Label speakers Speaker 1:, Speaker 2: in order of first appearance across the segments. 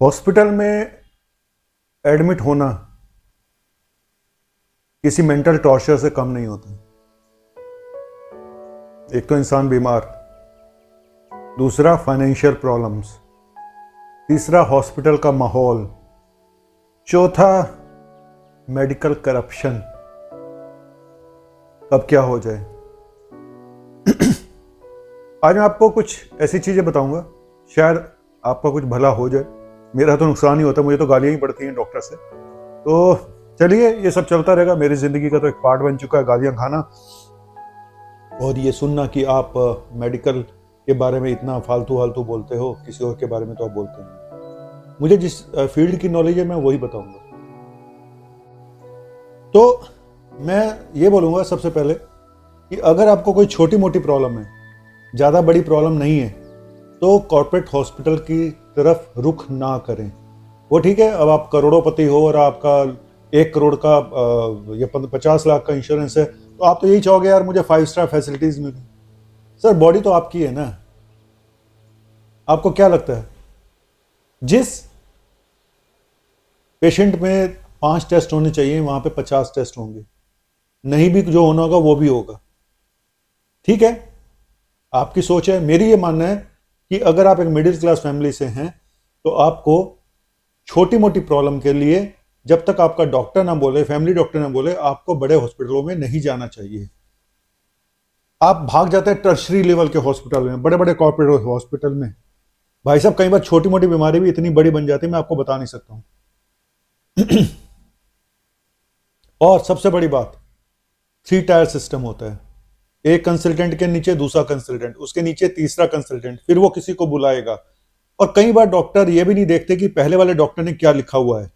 Speaker 1: Hospital में admit होना किसी मेंटल टॉर्चर से कम नहीं होता। एक तो इंसान बीमार, दूसरा फाइनेंशियल प्रॉब्लम्स, तीसरा हॉस्पिटल का माहौल, चौथा मेडिकल करप्शन। कब क्या हो जाए। आज मैं आपको कुछ ऐसी चीजें बताऊंगा, शायद आपका कुछ भला हो जाए। मेरा तो नुकसान ही होता है, मुझे तो गालियां ही पड़ती हैं डॉक्टर से। तो चलिए, ये सब चलता रहेगा। मेरी जिंदगी का तो एक पार्ट बन चुका है गालियां खाना और ये सुनना कि आप मेडिकल के बारे में इतना फालतू फालतू बोलते हो, किसी और के बारे में तो आप बोलते नहीं। मुझे जिस फील्ड की नॉलेज है मैं वही बताऊंगा। तो मैं ये बोलूंगा सबसे पहले कि अगर आपको कोई छोटी मोटी प्रॉब्लम है, ज़्यादा बड़ी प्रॉब्लम नहीं है, तो कॉर्पोरेट हॉस्पिटल की तरफ रुख ना करें। वो ठीक है, अब आप करोड़ोंपति हो और आपका 1 करोड़ का या 50 लाख का इंश्योरेंस है, तो आप तो यही चाहोगे यार मुझे 5 स्टार फैसिलिटीज मिले। सर, बॉडी तो आपकी है ना। आपको क्या लगता है जिस पेशेंट में 5 टेस्ट होने चाहिए वहां पे 50 टेस्ट होंगे? नहीं भी जो होना होगा वो भी होगा। ठीक है, आपकी सोच है। मेरी ये मानना है कि अगर आप एक मिडिल क्लास फैमिली से हैं तो आपको छोटी मोटी प्रॉब्लम के लिए, जब तक आपका डॉक्टर ना बोले, फैमिली डॉक्टर ना बोले, आपको बड़े हॉस्पिटलों में नहीं जाना चाहिए। आप भाग जाते हैं टर्शरी लेवल के हॉस्पिटल में, बड़े बड़े कॉर्पोरेट हॉस्पिटल में। भाई साहब, कई बार छोटी मोटी बीमारी भी इतनी बड़ी बन जाती है, मैं आपको बता नहीं सकता हूं। और सबसे बड़ी बात, 3 टायर सिस्टम होता है। एक कंसल्टेंट के नीचे दूसरा कंसल्टेंट, उसके नीचे तीसरा कंसल्टेंट, फिर वो किसी को बुलाएगा। और कई बार डॉक्टर ये भी नहीं देखते कि पहले वाले डॉक्टर ने क्या लिखा हुआ है।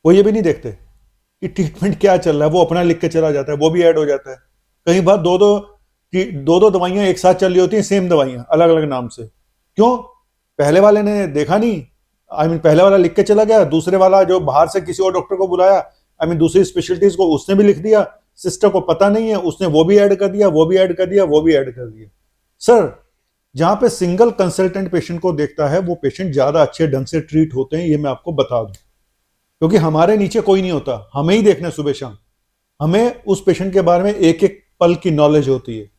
Speaker 1: वो ये भी नहीं देखते कि ट्रीटमेंट क्या चल रहा है, वो अपना लिख के चला जाता है, वो भी ऐड हो जाता है। कई बार दो दो दवाइयां एक साथ चल रही होती हैं, सेम दवाइयां अलग अलग नाम से। क्यों? पहले वाले ने देखा नहीं, पहले वाला लिख के चला गया, दूसरे वाला जो बाहर से किसी और डॉक्टर को बुलाया, दूसरी स्पेशलिटीज को, उसने भी लिख दिया। सिस्टर को पता नहीं है, उसने वो भी ऐड कर दिया, वो भी ऐड कर दिया, वो भी ऐड कर दिया। सर, जहां पे सिंगल कंसल्टेंट पेशेंट को देखता है, वो पेशेंट ज्यादा अच्छे ढंग से ट्रीट होते हैं, ये मैं आपको बता दूं। क्योंकि हमारे नीचे कोई नहीं होता, हमें ही देखना सुबह शाम। हमें उस पेशेंट के बारे में एक एक पल की नॉलेज होती है।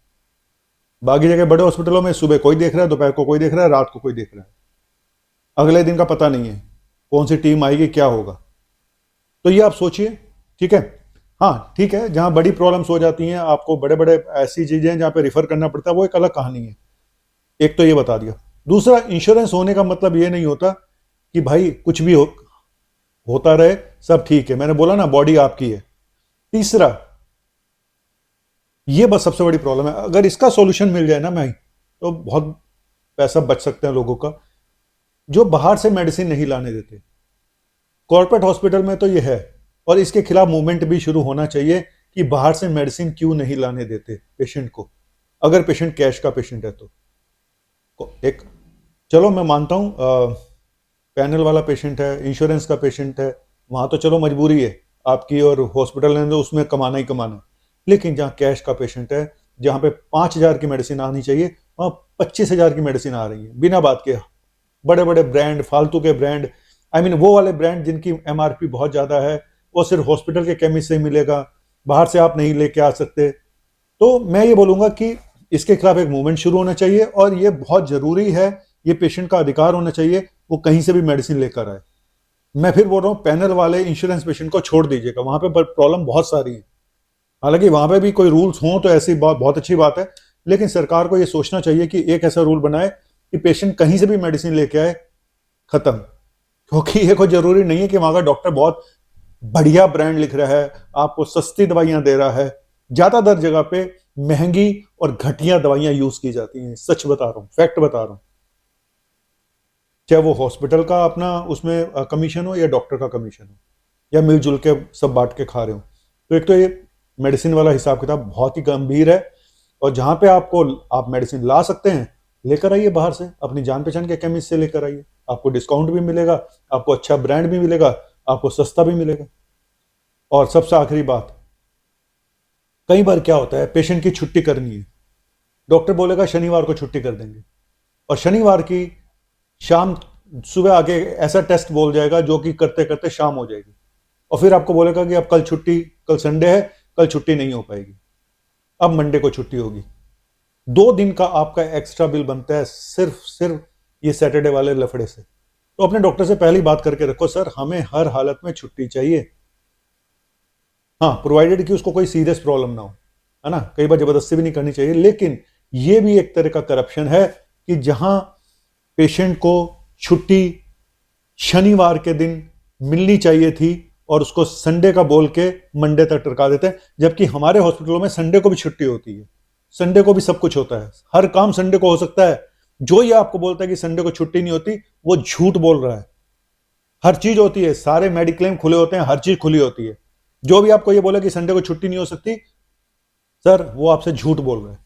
Speaker 1: बाकी जगह बड़े हॉस्पिटलों में सुबह कोई देख रहा है, दोपहर को कोई देख रहा है, रात को कोई देख रहा है। अगले दिन का पता नहीं है कौन सी टीम आएगी, क्या होगा। तो ये आप सोचिए। ठीक है, हाँ ठीक है, जहां बड़ी प्रॉब्लम्स हो जाती हैं, आपको बड़े बड़े ऐसी चीजें हैं जहां पे रिफर करना पड़ता है, वो एक अलग कहानी है। एक तो ये बता दिया। दूसरा, इंश्योरेंस होने का मतलब ये नहीं होता कि भाई कुछ भी होता रहे, सब ठीक है। मैंने बोला ना, बॉडी आपकी है। तीसरा, ये बस सबसे बड़ी प्रॉब्लम है। अगर इसका सॉल्यूशन मिल जाए ना भाई, तो बहुत पैसा बच सकते हैं लोगों का, जो बाहर से मेडिसिन नहीं लाने देते। कॉर्पोरेट हॉस्पिटल में तो ये है, और इसके खिलाफ मूवमेंट भी शुरू होना चाहिए कि बाहर से मेडिसिन क्यों नहीं लाने देते पेशेंट को, अगर पेशेंट कैश का पेशेंट है तो। एक, चलो मैं मानता हूं, पैनल वाला पेशेंट है, इंश्योरेंस का पेशेंट है, वहां तो चलो मजबूरी है आपकी, और हॉस्पिटल ने तो उसमें कमाना ही कमाना। लेकिन जहां कैश का पेशेंट है, जहां पे 5,000 की मेडिसिन आनी चाहिए, वहां 25,000 की मेडिसिन आ रही है बिना बात के। बड़े बड़े ब्रांड, फालतू के ब्रांड, वो वाले ब्रांड जिनकी एमआरपी बहुत ज्यादा है, वो सिर्फ हॉस्पिटल के केमिस्ट से मिलेगा, बाहर से आप नहीं लेके आ सकते। तो मैं ये बोलूंगा कि इसके खिलाफ एक मूवमेंट शुरू होना चाहिए, और ये बहुत जरूरी है, ये पेशेंट का अधिकार होना चाहिए, वो कहीं से भी मेडिसिन लेकर आए। मैं फिर बोल रहा हूँ, पैनल वाले इंश्योरेंस पेशेंट को छोड़ दीजिएगा, वहां पे प्रॉब्लम बहुत सारी है। हालांकि वहां पे भी कोई रूल्स हों तो ऐसी बात बहुत अच्छी बात है, लेकिन सरकार को यह सोचना चाहिए कि एक ऐसा रूल बनाए कि पेशेंट कहीं से भी मेडिसिन लेके आए, खत्म। क्योंकि ये कोई जरूरी नहीं है कि वहां का डॉक्टर बहुत बढ़िया ब्रांड लिख रहा है, आपको सस्ती दवाइयां दे रहा है। ज्यादातर जगह पे महंगी और घटिया दवाइयां यूज की जाती हैं। सच बता रहा हूं, फैक्ट बता रहा हूं। चाहे वो हॉस्पिटल का अपना उसमें कमीशन हो, या डॉक्टर का कमीशन हो, या मिलजुल के सब बांट के खा रहे हो। तो एक तो ये मेडिसिन वाला हिसाब किताब बहुत ही गंभीर है, और जहां पे आप मेडिसिन ला सकते हैं, लेकर आइए बाहर से, अपनी जान पहचान के केमिस्ट से लेकर आइए। आपको डिस्काउंट भी मिलेगा, आपको अच्छा ब्रांड भी मिलेगा, आपको सस्ता भी मिलेगा। और सबसे आखिरी बात, कई बार क्या होता है, पेशेंट की छुट्टी करनी है, डॉक्टर बोलेगा शनिवार को छुट्टी कर देंगे, और शनिवार की शाम सुबह आके ऐसा टेस्ट बोल जाएगा जो कि करते करते शाम हो जाएगी, और फिर आपको बोलेगा कि अब कल छुट्टी, कल संडे है, कल छुट्टी नहीं हो पाएगी, अब मंडे को छुट्टी होगी। 2 दिन का आपका एक्स्ट्रा बिल बनता है सिर्फ सिर्फ ये सैटरडे वाले लफड़े से। तो अपने डॉक्टर से पहले ही बात करके रखो, सर हमें हर हालत में छुट्टी चाहिए। हाँ, प्रोवाइडेड कि उसको कोई सीरियस प्रॉब्लम ना हो, है ना। कई बार जबरदस्ती भी नहीं करनी चाहिए, लेकिन ये भी एक तरह का करप्शन है कि जहां पेशेंट को छुट्टी शनिवार के दिन मिलनी चाहिए थी और उसको संडे का बोल के मंडे तक टरका देते हैं, जबकि हमारे हॉस्पिटलों में संडे को भी छुट्टी होती है, संडे को भी सब कुछ होता है, हर काम संडे को हो सकता है। जो ये आपको बोलता है कि संडे को छुट्टी नहीं होती, वो झूठ बोल रहा है। हर चीज होती है, सारे मेडिक्लेम खुले होते हैं, हर चीज खुली होती है। जो भी आपको ये बोले कि संडे को छुट्टी नहीं हो सकती, सर वो आपसे झूठ बोल रहे हैं।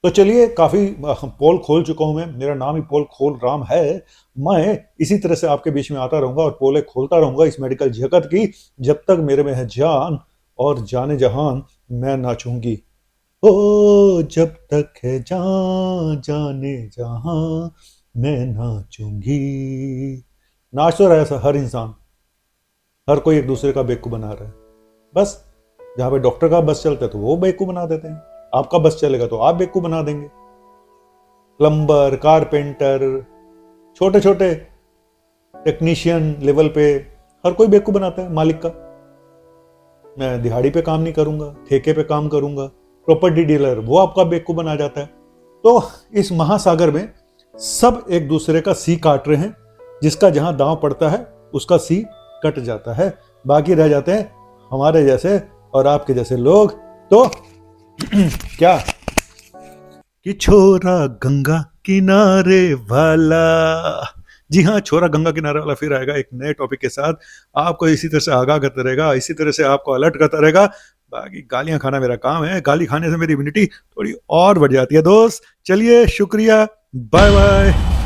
Speaker 1: तो चलिए, काफी पोल खोल चुका हूं मैं, मेरा नाम ही पोल खोल राम है। मैं इसी तरह से आपके बीच में आता रहूंगा और पोले खोलता रहूंगा इस मेडिकल जगत की, जब तक मेरे में है जान और जाने जहान मैं नाचूंगी। ओ जब तक है जान जाने जहां मैं नाचूंगी। नाच तो रहा है हर इंसान, हर कोई एक दूसरे का बेवकूफ बना रहा है। बस जहां पे डॉक्टर का बस चलता है तो वो बेवकूफ बना देते हैं, आपका बस चलेगा तो आप बेवकूफ बना देंगे। प्लम्बर, कारपेंटर, छोटे छोटे टेक्नीशियन लेवल पे हर कोई बेवकूफ बनाता है मालिक का। मैं दिहाड़ी पे काम नहीं करूंगा, ठेके पे काम करूंगा, प्रॉपर्टी डीलर, वो आपका बेवकूफ बना जाता है। तो इस महासागर में सब एक दूसरे का सी काट रहे हैं, जिसका जहां दांव पड़ता है उसका सी कट जाता है, बाकी रह जाते हैं हमारे जैसे और आपके जैसे लोग। तो क्या कि छोरा गंगा किनारे वाला, जी हाँ, छोरा गंगा किनारे वाला फिर आएगा एक नए टॉपिक के साथ, आपको इसी तरह से आगाह करता रहेगा, इसी तरह से आपको अलर्ट करता रहेगा। बाकी गालियां खाना मेरा काम है, गाली खाने से मेरी इम्यूनिटी थोड़ी और बढ़ जाती है दोस्त। चलिए, शुक्रिया, बाय बाय।